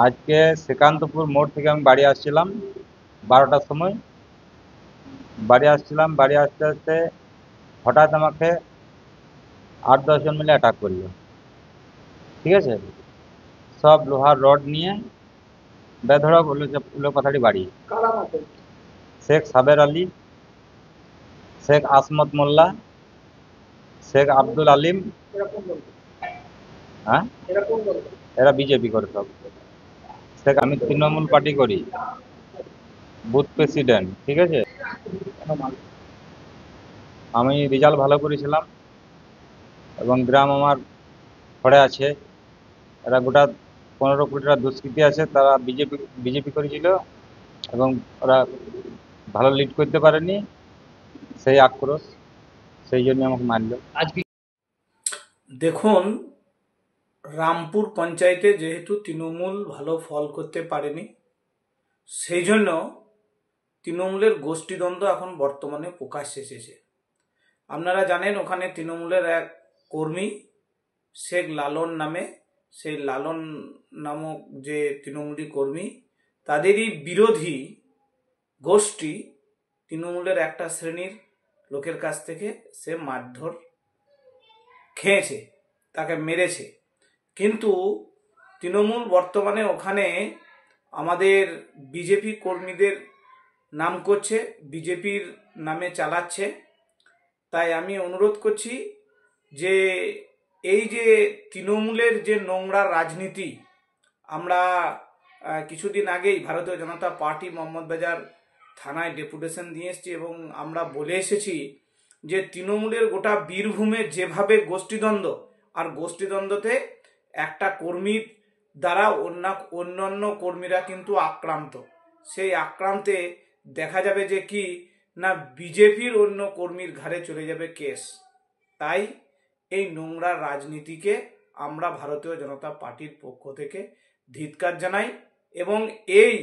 আজকে শ্রীকান্তপুর মোড় থেকে আমি বাড়ি আসছিলাম 12টার সময়। বাড়ি আসতে আসতে হঠাৎ আমাকে 8-10 জন মিলে অ্যাটাক করলো। ঠিক আছে, সব লোহার রড নিয়ে বেধড়ক উলোপাথাড়ি বাড়ি। শেখ সাবের আলী, শেখ আসমত মোল্লা, শেখ আব্দুল আলিম। হ্যাঁ, এরা বিজেপি করে সব। আমি তৃণমূল পার্টি করি, বুথ প্রেসিডেন্ট। ঠিক আছে, আমি রেজাল্ট ভালো করেছিলাম এবং গ্রাম আমার পড়ে আছে। এরা গোটা 15 কোটি টাকা দুষ্কৃতী আছে, তারা বিজেপি করেছিল এবং ওরা ভালো লিড করতে পারেনি, সেই আক্রোশ, সেই জন্য আমাকে মারলো। দেখুন, রামপুর পঞ্চায়েতে যেহেতু তৃণমূল ভালো ফল করতে পারেনি, সেই জন্য তৃণমূলের গোষ্ঠীদ্বন্দ্ব এখন বর্তমানে প্রকাশ্যে এসেছে। আপনারা জানেন ওখানে তৃণমূলের এক কর্মী শেখ লালন নামে, সেই লালন নামক যে তৃণমূলী কর্মী, তাদেরই বিরোধী গোষ্ঠী তৃণমূলের একটা শ্রেণীর লোকের কাছ থেকে সে মারধর খেয়েছে, তাকে মেরেছে। কিন্তু তৃণমূল বর্তমানে ওখানে আমাদের বিজেপি কর্মীদের নাম করছে, বিজেপির নামে চালাচ্ছে। তাই আমি অনুরোধ করছি যে এই যে তৃণমূলের যে নোংরা রাজনীতি, আমরা কিছুদিন আগেই ভারতীয় জনতা পার্টি মোহাম্মদবাজার থানায় ডেপুটেশন দিয়ে এসেছি এবং আমরা বলে এসেছি যে তৃণমূলের গোটা বীরভূমে যেভাবে গোষ্ঠীদ্বন্দ্ব, আর গোষ্ঠীদ্বন্দ্বতে একটা কর্মীর দ্বারা অন্যান্য কর্মীরা কিন্তু আক্রান্ত, সেই আক্রান্তে দেখা যাবে যে কি না বিজেপির অন্য কর্মীর ঘাড়ে চলে যাবে কেস। তাই এই নোংরা রাজনীতিকে আমরা ভারতীয় জনতা পার্টির পক্ষ থেকে ধিক্কার জানাই এবং এই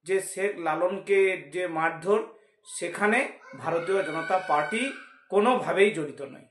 যে শেখ লালনকে যে মারধর, সেখানে ভারতীয় জনতা পার্টি কোনোভাবেই জড়িত নয়।